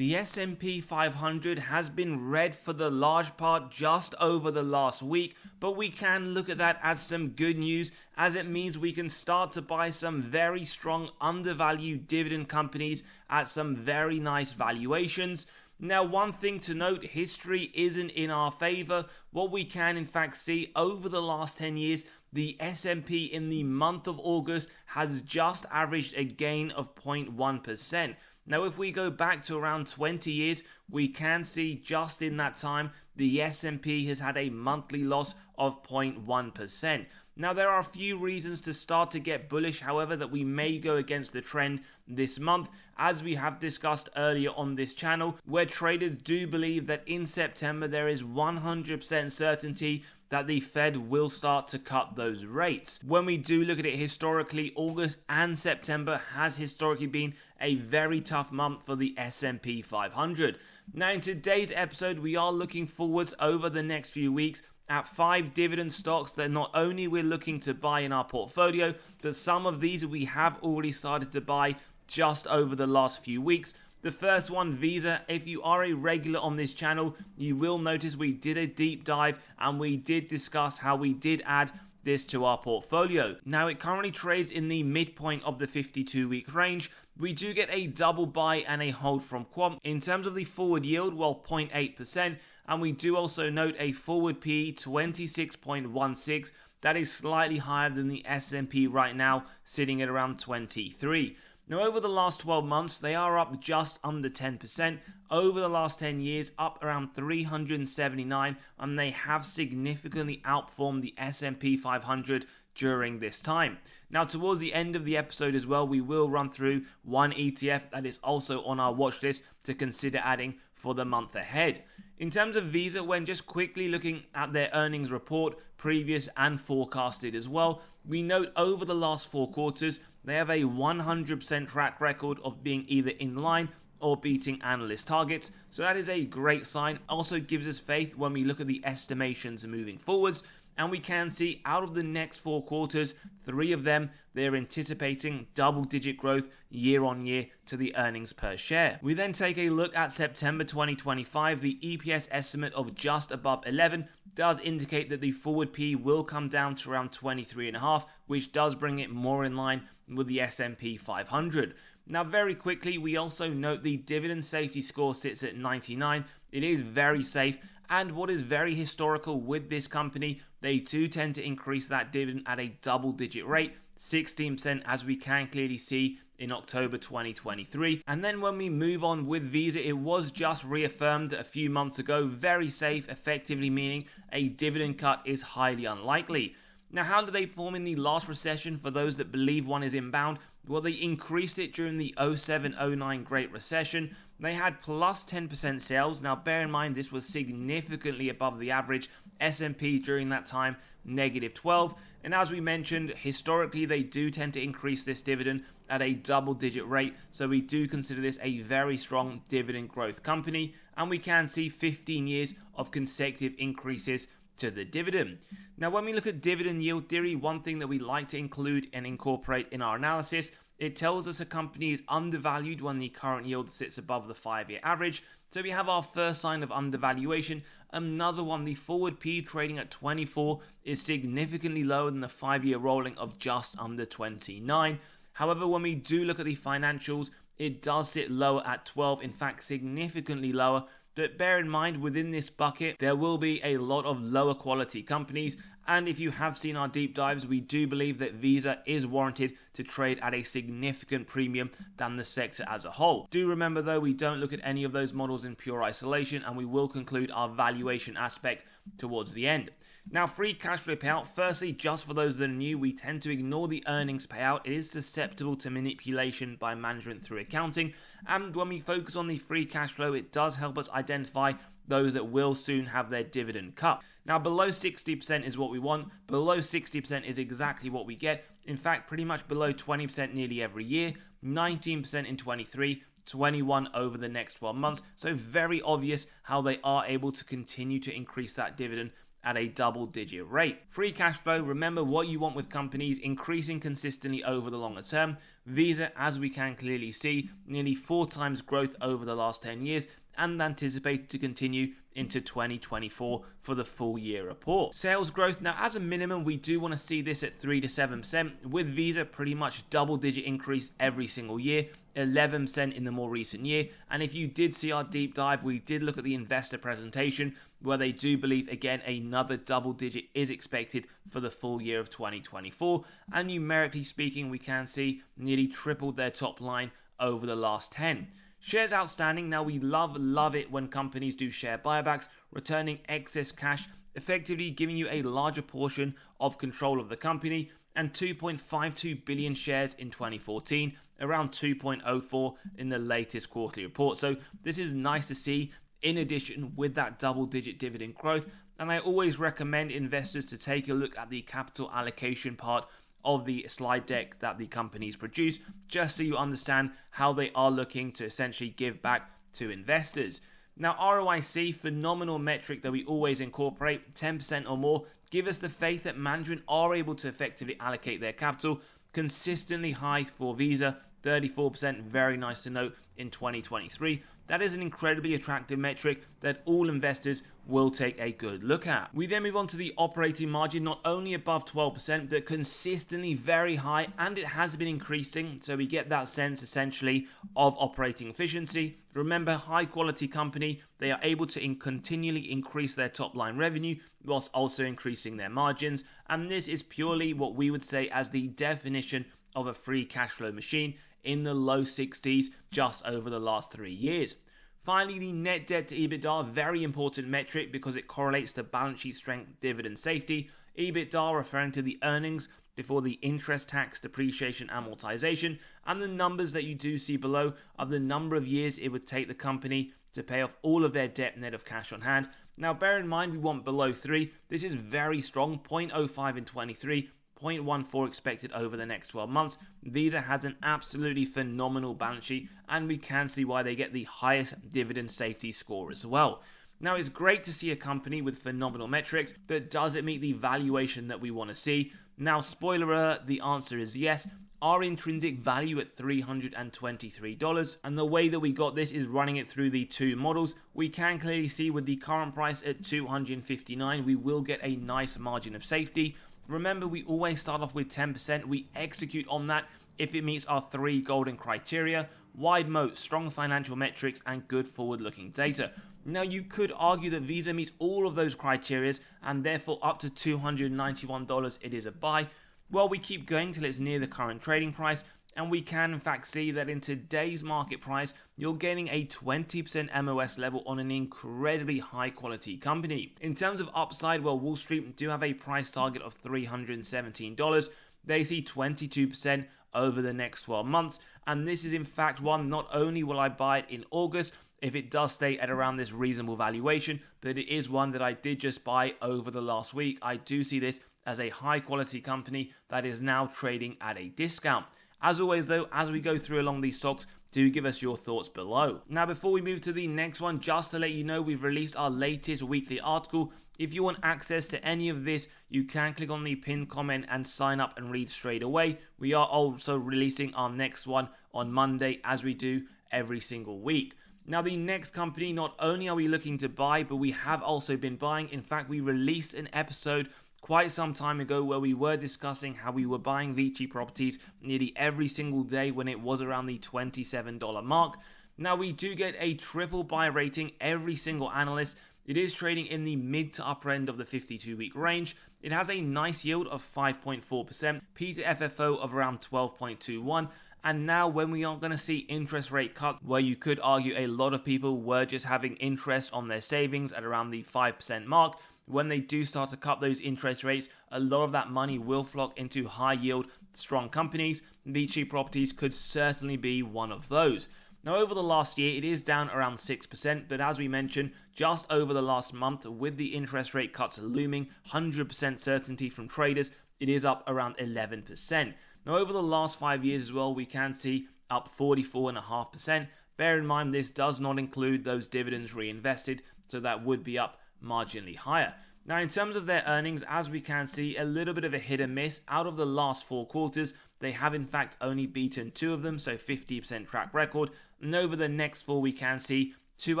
The S&P 500 has been red for the large part just over the last week, but we can look at that as some good news, as it means we can start to buy some very strong undervalued dividend companies at some very nice valuations. Now, one thing to note, history isn't in our favor. What we can in fact see over the last 10 years, the S&P in the month of August has just averaged a gain of 0.1%. Now, if we go back to around 20 years, we can see just in that time, the S&P has had a monthly loss of 0.1%. Now, there are a few reasons to start to get bullish, however, that we may go against the trend this month, as we have discussed earlier on this channel, where traders do believe that in September there is 100% certainty that the Fed will start to cut those rates. When we do look at it historically, August and September has historically been a very tough month for the S&P 500. Now, in today's episode, we are looking forwards over the next few weeks at 5 dividend stocks that not only we're looking to buy in our portfolio, but some of these we have already started to buy just over the last few weeks. The first one, Visa. If you are a regular on this channel, you will notice we did a deep dive and we did discuss how we did add this to our portfolio. Now, it currently trades in the midpoint of the 52-week range. We do get a double buy and a hold from Quant. In terms of the forward yield, well, 0.8%, and we do also note a forward PE 26.16. That is slightly higher than the S&P right now, sitting at around 23. Now, over the last 12 months, they are up just under 10%. Over the last 10 years, up around 379, and they have significantly outperformed the S&P 500 during this time. Now, towards the end of the episode as well, we will run through one ETF that is also on our watch list to consider adding for the month ahead. In terms of Visa, when just quickly looking at their earnings report, previous and forecasted as well, we note over the last 4 quarters, they have a 100% track record of being either in line or beating analyst targets. So that is a great sign. Also gives us faith when we look at the estimations moving forwards. And we can see out of the next 4 quarters, 3 of them, they're anticipating double-digit growth year on year to the earnings per share. We then take a look at September 2025. The EPS estimate of just above 11 does indicate that the forward P will come down to around 23.5, which does bring it more in line with the S&P 500. Now, very quickly, we also note the dividend safety score sits at 99. It is very safe. And what is very historical with this company, they do tend to increase that dividend at a double-digit rate, 16%, as we can clearly see in October 2023. And then when we move on with Visa, it was just reaffirmed a few months ago, very safe, effectively meaning a dividend cut is highly unlikely. Now, how do they perform in the last recession for those that believe one is inbound? Well, they increased it during the 07-09 Great Recession. They had plus 10% sales. Now, bear in mind, this was significantly above the average. S&P during that time, negative 12. And as we mentioned, historically, they do tend to increase this dividend at a double-digit rate. So we do consider this a very strong dividend growth company. And we can see 15 years of consecutive increases to the dividend. Now, when we look at dividend yield theory, one thing that we like to include and incorporate in our analysis, it tells us a company is undervalued when the current yield sits above the 5-year average. So we have our first sign of undervaluation. Another one, the forward P trading at 24 is significantly lower than the 5-year rolling of just under 29. However, when we do look at the financials, it does sit lower at 12, in fact, significantly lower. But bear in mind, within this bucket, there will be a lot of lower quality companies. And if you have seen our deep dives, we do believe that Visa is warranted to trade at a significant premium than the sector as a whole. Do remember though, we don't look at any of those models in pure isolation, and we will conclude our valuation aspect towards the end. Now, free cash flow payout, firstly, just for those that are new, we tend to ignore the earnings payout. It is susceptible to manipulation by management through accounting. And when we focus on the free cash flow, it does help us identify those that will soon have their dividend cut. Now, below 60% is what we want. Below 60% is exactly what we get. In fact, pretty much below 20% nearly every year, 19% in 23, 21 over the next 12 months. So very obvious how they are able to continue to increase that dividend at a double-digit rate. Free cash flow, remember what you want with companies increasing consistently over the longer term. Visa, as we can clearly see, nearly 4 times growth over the last 10 years and anticipated to continue into 2024 for the full year report. Sales growth, now as a minimum we do want to see this at 3 to 7%, with Visa pretty much double-digit increase every single year, 11% in the more recent year. And if you did see our deep dive, we did look at the investor presentation where they do believe again another double-digit is expected for the full year of 2024, and numerically speaking we can see nearly tripled their top line over the last 10. Shares outstanding, now we love it when companies do share buybacks, returning excess cash, effectively giving you a larger portion of control of the company, and 2.52 billion shares in 2014, around 2.04 in the latest quarterly report. So this is nice to see, in addition with that double-digit dividend growth. And I always recommend investors to take a look at the capital allocation part of the slide deck that the companies produce, just so you understand how they are looking to essentially give back to investors. Now, ROIC, phenomenal metric that we always incorporate, 10% or more, give us the faith that management are able to effectively allocate their capital. Consistently high for Visa, 34%, very nice to note in 2023. That is an incredibly attractive metric that all investors will take a good look at. We then move on to the operating margin, not only above 12%, but consistently very high, and it has been increasing, so we get that sense essentially of operating efficiency. Remember, high quality company, they are able to continually increase their top line revenue whilst also increasing their margins, and this is purely what we would say as the definition of a free cash flow machine, in the low 60s just over the last 3 years. Finally, the net debt to EBITDA, very important metric because it correlates to balance sheet strength, dividend safety. EBITDA referring to the earnings before the interest, tax, depreciation, amortization, and the numbers that you do see below are the number of years it would take the company to pay off all of their debt net of cash on hand. Now bear in mind we want below 3. This is very strong, 0.05 in 23. 0.14 expected over the next 12 months. Visa has an absolutely phenomenal balance sheet, and we can see why they get the highest dividend safety score as well. Now, it's great to see a company with phenomenal metrics, but does it meet the valuation that we want to see? Now, spoiler alert, the answer is yes. Our intrinsic value at $323, and the way that we got this is running it through the two models. We can clearly see with the current price at $259, we will get a nice margin of safety. Remember, we always start off with 10%. We execute on that if it meets our 3 golden criteria: wide moat, strong financial metrics, and good forward-looking data. Now, you could argue that Visa meets all of those criteria, and therefore up to $291 it is a buy. Well, we keep going till it's near the current trading price, and we can in fact see that in today's market price, you're getting a 20% MOS level on an incredibly high quality company. In terms of upside, well, Wall Street do have a price target of $317. They see 22% over the next 12 months, and this is in fact one, not only will I buy it in August if it does stay at around this reasonable valuation, but it is one that I did just buy over the last week. I do see this as a high quality company that is now trading at a discount. As always though, as we go through along these stocks, do give us your thoughts below. Now before we move to the next one, just to let you know, we've released our latest weekly article. If you want access to any of this, you can click on the pinned comment and sign up and read straight away. We are also releasing our next one on Monday, as we do every single week. Now the next company, not only are we looking to buy, but we have also been buying. In fact, we released an episode quite some time ago where we were discussing how we were buying Vici Properties nearly every single day when it was around the $27 mark. Now we do get a triple buy rating every single analyst. It is trading in the mid to upper end of the 52-week range. It has a nice yield of 5.4%, P to FFO of around 12.21, and now when we are going to see interest rate cuts, where you could argue a lot of people were just having interest on their savings at around the 5% mark, when they do start to cut those interest rates, a lot of that money will flock into high yield, strong companies. Vici Properties could certainly be one of those. Now over the last year, it is down around 6%, but as we mentioned, just over the last month, with the interest rate cuts looming, 100% certainty from traders, it is up around 11%. Now over the last 5 years as well, we can see up 44.5%. Bear in mind, this does not include those dividends reinvested, so that would be up marginally higher. Now in terms of their earnings, as we can see, a little bit of a hit and miss. Out of the last 4 quarters, They have in fact only beaten 2 of them, so 50% track record. And over the next 4, we can see 2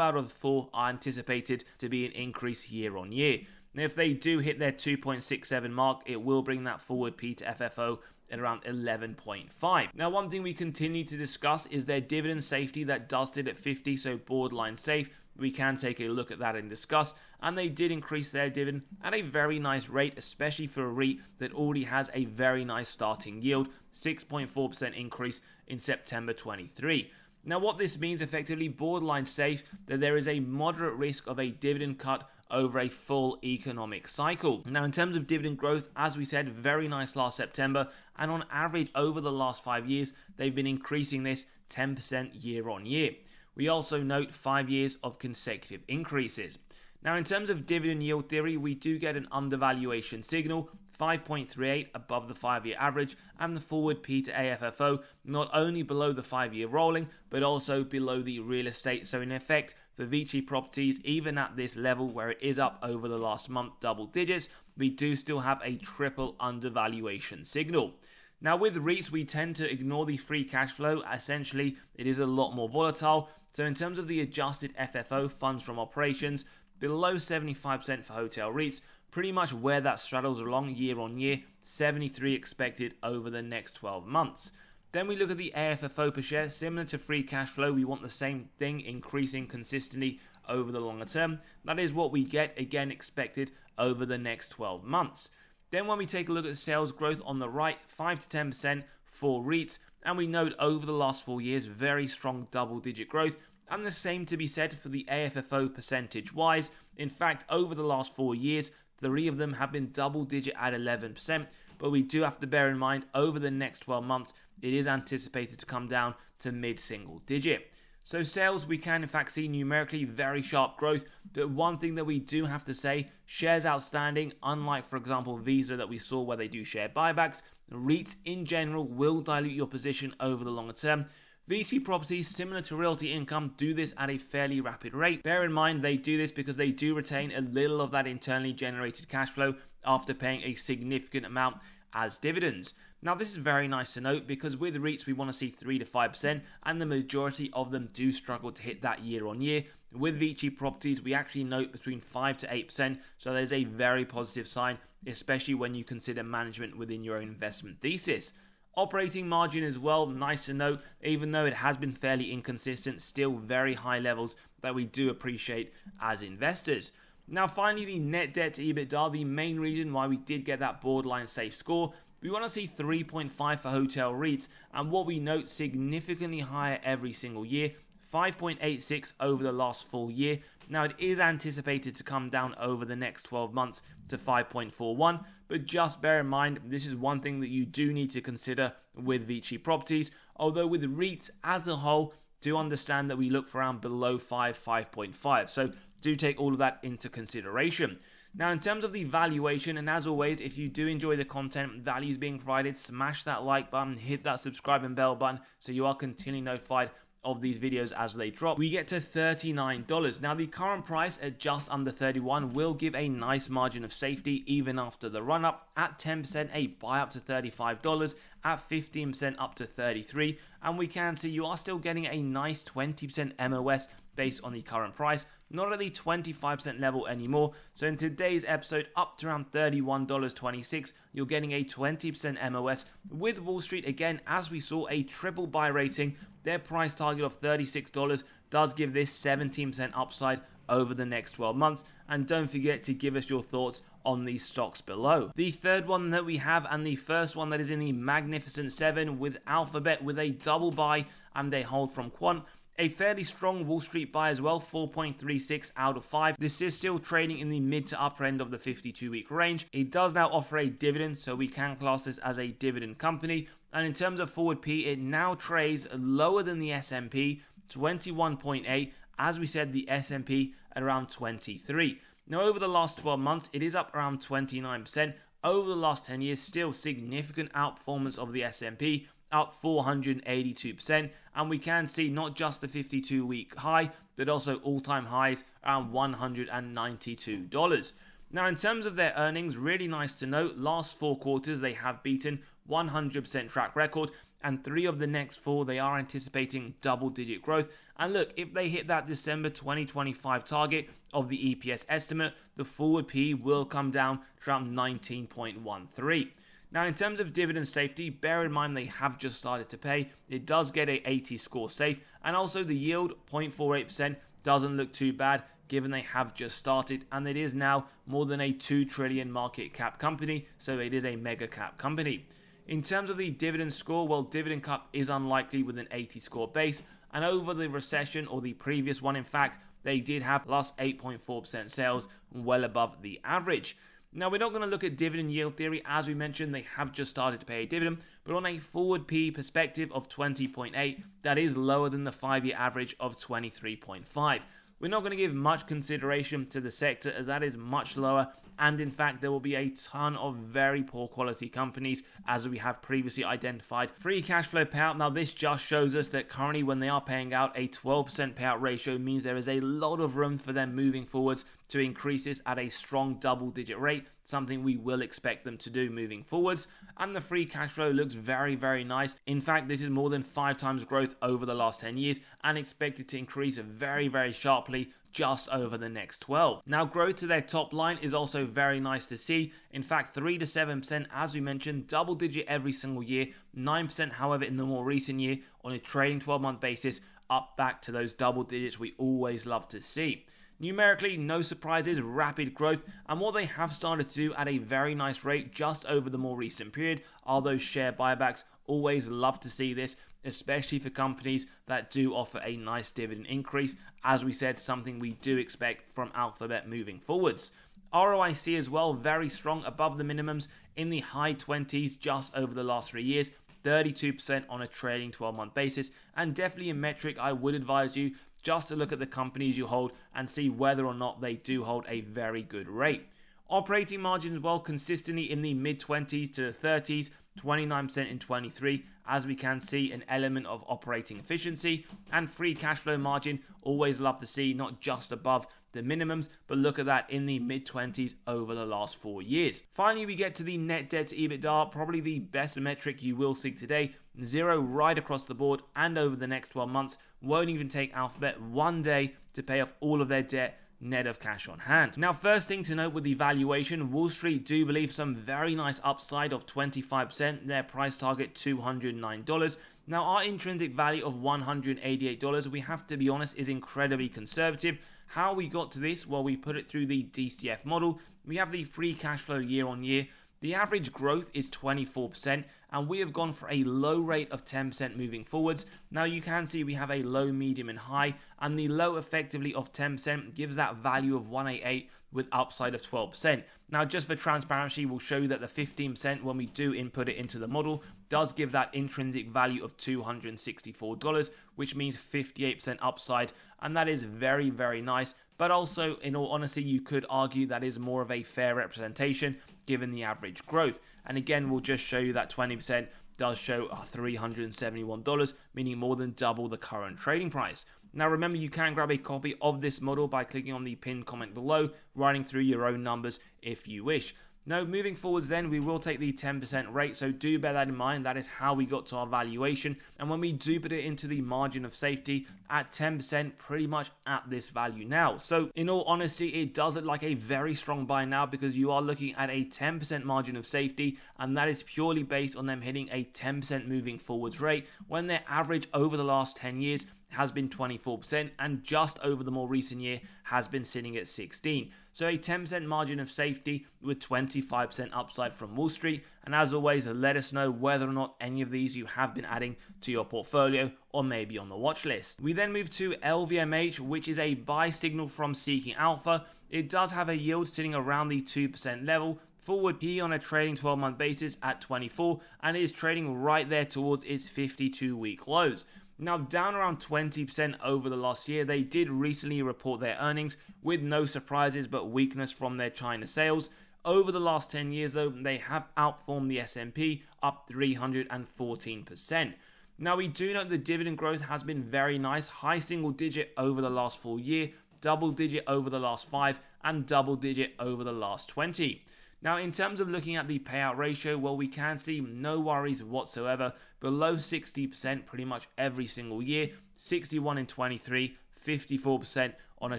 out of the 4 are anticipated to be an increase year on year. Now, if they do hit their 2.67 mark, it will bring that forward P to FFO at around 11.5. Now, one thing we continue to discuss is their dividend safety that does sit at 50, so borderline safe. We can take a look at that and discuss, and they did increase their dividend at a very nice rate, especially for a REIT that already has a very nice starting yield, 6.4% increase in September 23. Now, what this means effectively, borderline safe, that there is a moderate risk of a dividend cut over a full economic cycle. Now, in terms of dividend growth, as we said, very nice last September, and on average over the last 5 years, they've been increasing this 10% year on year. We also note 5 years of consecutive increases. Now, in terms of dividend yield theory, we do get an undervaluation signal, 5.38 above the 5-year average, and the forward P to AFFO not only below the 5-year rolling, but also below the real estate. So in effect, for Vici Properties, even at this level where it is up over the last month double digits, we do still have a triple undervaluation signal. Now, with REITs, we tend to ignore the free cash flow. Essentially, it is a lot more volatile. So in terms of the adjusted FFO, funds from operations, below 75% for hotel REITs, pretty much where that straddles along year on year, 73 expected over the next 12 months. Then we look at the AFFO per share, similar to free cash flow. We want the same thing, increasing consistently over the longer term. That is what we get, again, expected over the next 12 months. Then when we take a look at sales growth on the right, 5 to 10% for REITs, and we note over the last 4 years, very strong double-digit growth, and the same to be said for the AFFO percentage-wise. In fact, over the last 4 years, 3 of them have been double-digit at 11%, but we do have to bear in mind, over the next 12 months, it is anticipated to come down to mid-single digit. So sales, we can in fact see numerically very sharp growth, but one thing that we do have to say, shares outstanding, unlike for example Visa that we saw where they do share buybacks, REITs in general will dilute your position over the longer term. Vici Properties, similar to Realty Income, do this at a fairly rapid rate. Bear in mind they do this because they do retain a little of that internally generated cash flow after paying a significant amount as dividends. Now, this is very nice to note because with REITs we want to see 3 to 5%, and the majority of them do struggle to hit that year on year. With Vici Properties, we actually note between 5 to 8%, so there's a very positive sign, especially when you consider management within your own investment thesis. Operating margin as well, nice to note, even though it has been fairly inconsistent, still very high levels that we do appreciate as investors. Now, finally, the net debt to EBITDA, the main reason why we did get that borderline safe score. We want to see 3.5 for hotel REITs, and what we note significantly higher every single year, 5.86 over the last full year. Now, it is anticipated to come down over the next 12 months to 5.41, but just bear in mind, this is one thing that you do need to consider with Vici Properties, although with REITs as a whole, do understand that we look for around below 5.5. So do take all of that into consideration. Now, in terms of the valuation, and as always, if you do enjoy the content, values being provided, smash that like button, hit that subscribe and bell button so you are continually notified of these videos as they drop. We get to $39. Now, the current price at just under 31 will give a nice margin of safety even after the run up. At 10%, a buy up to $35, at 15% up to 33, and we can see you are still getting a nice 20% MOS based on the current price, not at the 25% level anymore. So in today's episode, up to around $31.26, you're getting a 20% MOS. With Wall Street, again, as we saw, a triple buy rating, their price target of $36 does give this 17% upside over the next 12 months. And don't forget to give us your thoughts on these stocks below. The third one that we have, and the first one that is in the Magnificent 7 with Alphabet with a double buy and a hold from Quant. A fairly strong Wall Street buy as well, 4.36 out of 5. This is still trading in the mid to upper end of the 52-week range. It does now offer a dividend, so we can class this as a dividend company. And in terms of forward P, it now trades lower than the S&P, 21.8. As we said, the S&P at around 23. Now, over the last 12 months, it is up around 29%. Over the last 10 years, still significant outperformance of the S&P, up 482%, and we can see not just the 52-week high, but also all-time highs around $192. Now, in terms of their earnings, really nice to note, last 4 quarters they have beaten 100% track record, and 3 of the next 4 they are anticipating double-digit growth. And look, if they hit that December 2025 target of the EPS estimate, the forward P will come down to around 19.13. Now, in terms of dividend safety, bear in mind they have just started to pay. It does get a 80 score safe, and also the yield, 0.48%, doesn't look too bad given they have just started, and it is now more than a 2 trillion market cap company, so it is a mega cap company. In terms of the dividend score, well, dividend cut is unlikely with an 80 score base, and over the recession, or the previous one in fact, they did have plus 8.4% sales, well above the average. Now, we're not going to look at dividend yield theory. As we mentioned, they have just started to pay a dividend, but on a forward P perspective of 20.8, that is lower than the 5-year average of 23.5. We're not going to give much consideration to the sector as that is much lower, and in fact there will be a ton of very poor quality companies as we have previously identified. Free cash flow payout, now this just shows us that currently when they are paying out a 12% payout ratio means there is a lot of room for them moving forwards to increase this at a strong double-digit rate, something we will expect them to do moving forwards. And the free cash flow looks very, very nice. In fact, this is more than 5 times growth over the last 10 years and expected to increase very, very sharply just over the next 12. Now, growth to their top line is also very nice to see. In fact, 3 to 7%, as we mentioned, double digit every single year, 9% however in the more recent year on a trailing 12-month basis, up back to those double digits we always love to see. Numerically, no surprises, rapid growth, and what they have started to do at a very nice rate just over the more recent period are those share buybacks. Always love to see this, especially for companies that do offer a nice dividend increase. As we said, something we do expect from Alphabet moving forwards. ROIC as well, very strong above the minimums in the high 20s just over the last 3 years. 32% on a trailing 12-month basis, and definitely a metric I would advise you just to look at the companies you hold and see whether or not they do hold a very good rate. Operating margins, well, consistently in the mid-20s to the 30s, 29% in 23, as we can see an element of operating efficiency, and free cash flow margin, always love to see not just above the minimums, but look at that in the mid-20s over the last 4 years. Finally, we get to the net debt to EBITDA, probably the best metric you will see today. 0 right across the board, and over the next 12 months, won't even take Alphabet 1 day to pay off all of their debt, net of cash on hand. Now, first thing to note with the valuation, Wall Street do believe some very nice upside of 25%, their price target $209. Now, our intrinsic value of $188, we have to be honest, is incredibly conservative. How we got to this? Well, we put it through the DCF model. We have the free cash flow year on year. The average growth is 24%, and we have gone for a low rate of 10% moving forwards. Now you can see we have a low, medium, and high, and the low effectively of 10% gives that value of 188 with upside of 12%. Now, just for transparency, we'll show you that the 15%, when we do input it into the model, does give that intrinsic value of $264, which means 58% upside, and that is very, very nice. But also, in all honesty, you could argue that is more of a fair representation given the average growth. And again, we'll just show you that 20% does show $371, meaning more than double the current trading price. Now remember, you can grab a copy of this model by clicking on the pinned comment below, writing through your own numbers if you wish. Now, moving forwards then, we will take the 10% rate, so do bear that in mind. That is how we got to our valuation. And when we do put it into the margin of safety at 10%, pretty much at this value now. So in all honesty, it does look like a very strong buy now, because you are looking at a 10% margin of safety, and that is purely based on them hitting a 10% moving forwards rate, when their average over the last 10 years has been 24%, and just over the more recent year has been sitting at 16%. So a 10% margin of safety with 25% upside from Wall Street. And as always, let us know whether or not any of these you have been adding to your portfolio, or maybe on the watch list. We then move to LVMH, which is a buy signal from Seeking Alpha. It does have a yield sitting around the 2% level. Forward P on a trading 12-month basis at 24, and it is trading right there towards its 52-week lows. Now, down around 20% over the last year. They did recently report their earnings with no surprises but weakness from their China sales. Over the last 10 years, though, they have outperformed the S&P up 314%. Now, we do know the dividend growth has been very nice, high single digit over the last full year, double digit over the last 5, and double digit over the last 20. Now, in terms of looking at the payout ratio, well, we can see no worries whatsoever, below 60% pretty much every single year, 61 in 23, 54% on a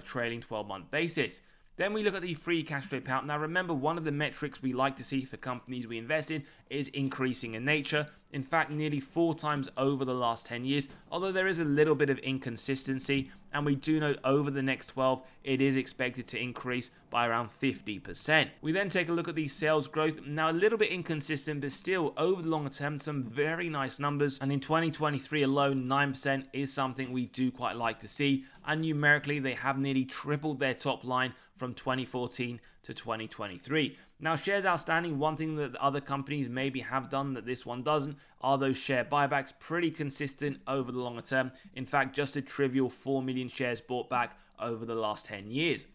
trailing 12-month basis. Then we look at the free cash flow payout. Now remember, one of the metrics we like to see for companies we invest in is increasing in nature. In fact, nearly 4 times over the last 10 years, although there is a little bit of inconsistency, and we do note over the next 12, it is expected to increase by around 50%. We then take a look at the sales growth. Now a little bit inconsistent, but still over the longer term, some very nice numbers. And in 2023 alone, 9% is something we do quite like to see. And numerically, they have nearly tripled their top line from 2014 to 2023. Now, shares outstanding, one thing that other companies maybe have done that this one doesn't, are those share buybacks, pretty consistent over the longer term. In fact, just a trivial 4 million shares bought back over the last 10 years.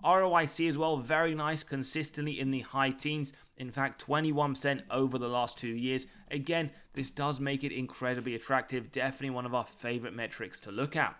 ROIC as well, very nice, consistently in the high teens. In fact, 21% over the last 2 years. Again, this does make it incredibly attractive. Definitely one of our favorite metrics to look at.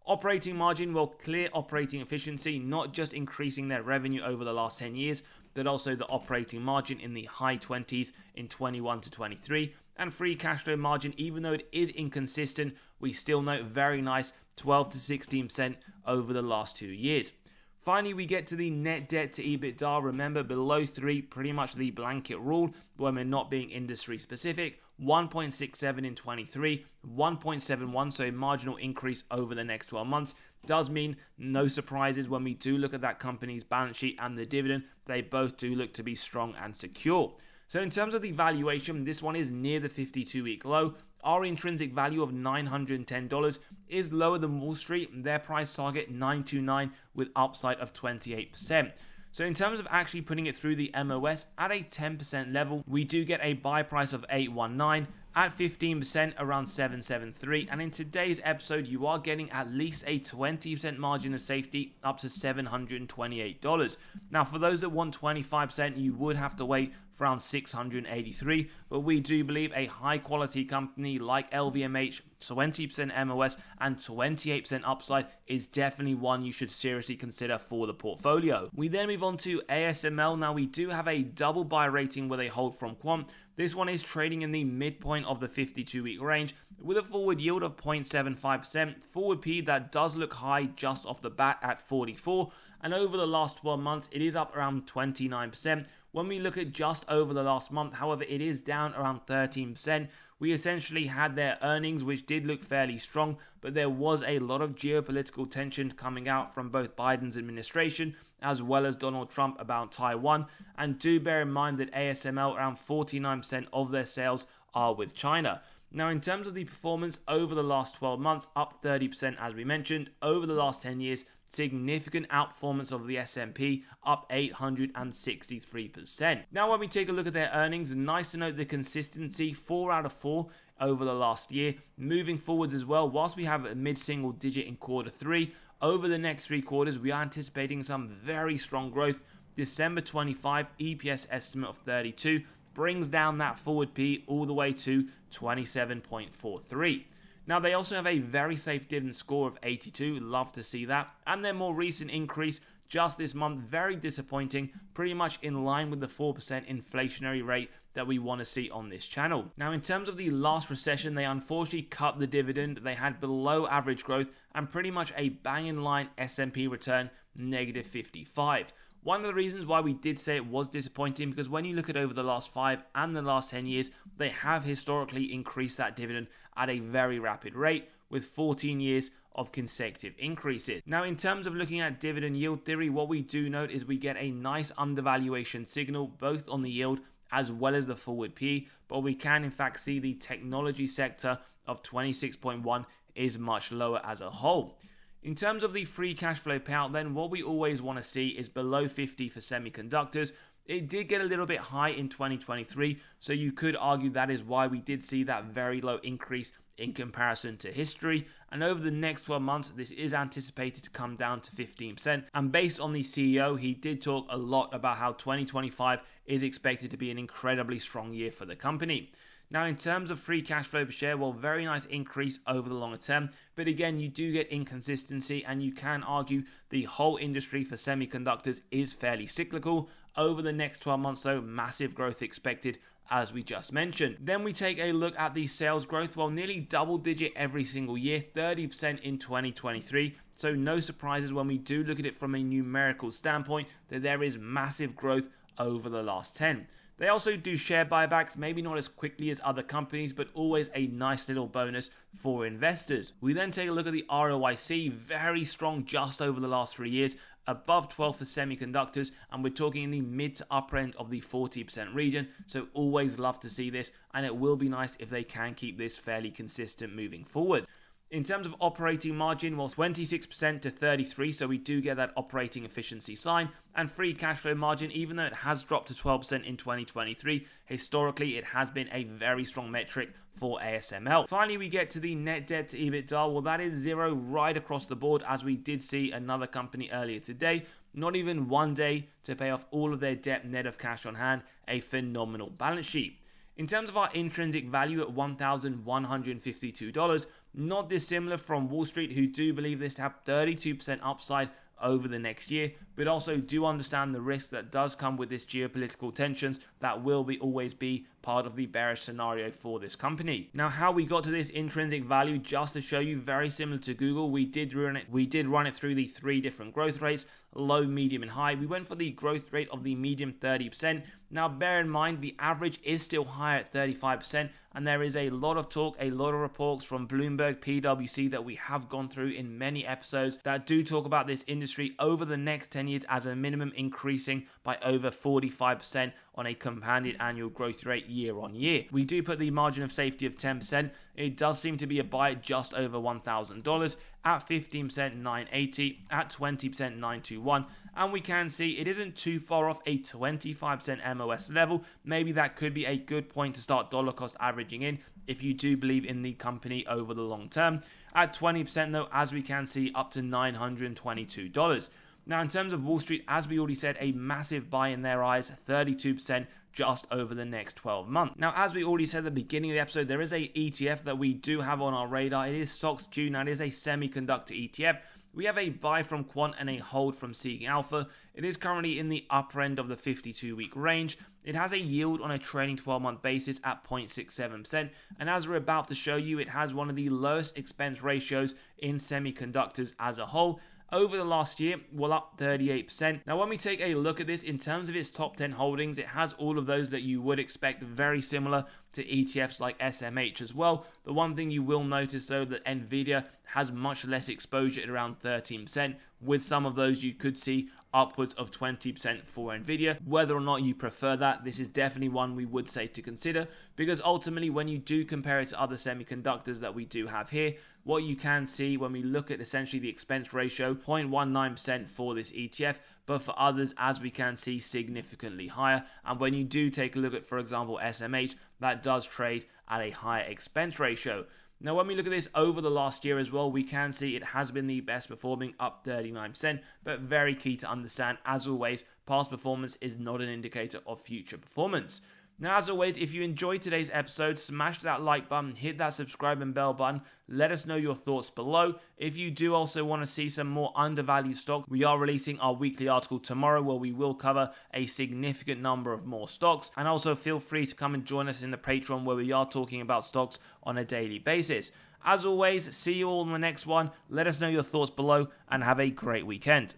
Operating margin, well, clear operating efficiency, not just increasing their revenue over the last 10 years, but also the operating margin in the high 20s in 21 to 23. And free cash flow margin, even though it is inconsistent, we still note very nice 12 to 16% over the last 2 years. Finally, we get to the net debt to EBITDA. Remember, below 3, pretty much the blanket rule when we're not being industry specific. 1.67 in 23, 1.71, so a marginal increase over the next 12 months. Does mean no surprises when we do look at that company's balance sheet and the dividend. They both do look to be strong and secure. So in terms of the valuation, this one is near the 52-week low. Our intrinsic value of $910 is lower than Wall Street. Their price target $929 with upside of 28%. So in terms of actually putting it through the MOS at a 10% level, we do get a buy price of $819. At 15%, around $773. And in today's episode, you are getting at least a 20% margin of safety up to $728. Now, for those that want 25%, you would have to wait for around $683. But we do believe a high quality company like LVMH, 20% MOS and 28% upside is definitely one you should seriously consider for the portfolio. We then move on to ASML. Now, we do have a double buy rating with a hold from Quant. This one is trading in the midpoint of the 52-week range with a forward yield of 0.75%. Forward P that does look high just off the bat at 44, and over the last 12 months it is up around 29%. When we look at just over the last month, however, it is down around 13%. We essentially had their earnings, which did look fairly strong, but there was a lot of geopolitical tension coming out from both Biden's administration as well as Donald Trump about Taiwan. And do bear in mind that ASML, around 49% of their sales are with China. Now, in terms of the performance over the last 12 months, up 30% as we mentioned. Over the last 10 years, significant outperformance of the S&P, up 863%. Now, when we take a look at their earnings, nice to note the consistency, 4 out of 4 over the last year. Moving forwards as well, whilst we have a mid-single digit in quarter 3, over the next 3 quarters, we are anticipating some very strong growth. December 25 EPS estimate of 32 brings down that forward P all the way to 27.43. Now, they also have a very safe dividend score of 82. Love to see that. And their more recent increase just this month, very disappointing, pretty much in line with the 4% inflationary rate that we want to see on this channel. Now, in terms of the last recession, they unfortunately cut the dividend. They had below average growth and pretty much a bang in line S&P return, negative 55. One of the reasons why we did say it was disappointing, because when you look at over the last 5 and the last 10 years, they have historically increased that dividend at a very rapid rate with 14 years of consecutive increases. Now, in terms of looking at dividend yield theory, what we do note is we get a nice undervaluation signal both on the yield as well as the forward P, but we can in fact see the technology sector of 26.1 is much lower as a whole. In terms of the free cash flow payout, then what we always want to see is below 50 for semiconductors. It did get a little bit high in 2023, so you could argue that is why we did see that very low increase in comparison to history. And over the next 12 months, this is anticipated to come down to 15%. And based on the CEO, he did talk a lot about how 2025 is expected to be an incredibly strong year for the company. Now, in terms of free cash flow per share, well, very nice increase over the longer term. But again, you do get inconsistency, and you can argue the whole industry for semiconductors is fairly cyclical. Over the next 12 months, though, massive growth expected, as we just mentioned. Then we take a look at the sales growth. Well, nearly double digit every single year, 30% in 2023. So no surprises when we do look at it from a numerical standpoint that there is massive growth over the last 10. They also do share buybacks, maybe not as quickly as other companies, but always a nice little bonus for investors. We then take a look at the ROIC, very strong just over the last 3 years, above 12 for semiconductors, and we're talking in the mid to upper end of the 40% region, so always love to see this, and it will be nice if they can keep this fairly consistent moving forward. In terms of operating margin, well, 26% to 33%, so we do get that operating efficiency sign. And free cash flow margin, even though it has dropped to 12% in 2023, historically it has been a very strong metric for ASML. Finally, we get to the net debt to EBITDA. Well, that is 0 right across the board, as we did see another company earlier today. Not even 1 day to pay off all of their debt net of cash on hand. A phenomenal balance sheet. In terms of our intrinsic value at $1,152, not dissimilar from Wall Street, who do believe this to have 32% upside over the next year, but also do understand the risk that does come with this geopolitical tensions that will always be part of the bearish scenario for this company. Now, how we got to this intrinsic value, just to show you, very similar to Google, we did run it through the 3 different growth rates: low, medium, and high. We went for the growth rate of the medium, 30%. Now, bear in mind, the average is still higher at 35%, and there is a lot of talk, a lot of reports from Bloomberg, PwC that we have gone through in many episodes that do talk about this industry over the next 10 years as a minimum increasing by over 45% on a compounded annual growth rate year on year. We do put the margin of safety of 10%. It does seem to be a buy at just over $1,000. At 15%, $980, at 20%, $921, and we can see it isn't too far off a 25% MOS level. Maybe that could be a good point to start dollar cost averaging in if you do believe in the company over the long term. At 20% though, as we can see, up to $922. Now, in terms of Wall Street, as we already said, a massive buy in their eyes, 32% just over the next 12 months. Now, as we already said at the beginning of the episode, there is a ETF that we do have on our radar. It is SOXQ. Now, it is a semiconductor ETF. We have a buy from Quant and a hold from Seeking Alpha. It is currently in the upper end of the 52-week range. It has a yield on a trailing 12-month basis at 0.67%, and as we're about to show you, it has one of the lowest expense ratios in semiconductors as a whole. Over the last year, well, up 38%. Now, when we take a look at this, in terms of its top 10 holdings, it has all of those that you would expect, very similar to ETFs like SMH as well. The one thing you will notice, though, that Nvidia has much less exposure at around 13%. With some of those, you could see upwards of 20% for Nvidia. Whether or not you prefer that, this is definitely one we would say to consider, because ultimately, when you do compare it to other semiconductors that we do have here, what you can see when we look at essentially the expense ratio, 0.19% for this ETF, but for others, as we can see, significantly higher. And when you do take a look at, for example, SMH, that does trade at a higher expense ratio. Now, when we look at this over the last year as well, we can see it has been the best performing, up 39%, but very key to understand, as always, past performance is not an indicator of future performance. Now, as always, if you enjoyed today's episode, smash that like button, hit that subscribe and bell button. Let us know your thoughts below. If you do also want to see some more undervalued stocks, we are releasing our weekly article tomorrow where we will cover a significant number of more stocks. And also feel free to come and join us in the Patreon where we are talking about stocks on a daily basis. As always, see you all in the next one. Let us know your thoughts below and have a great weekend.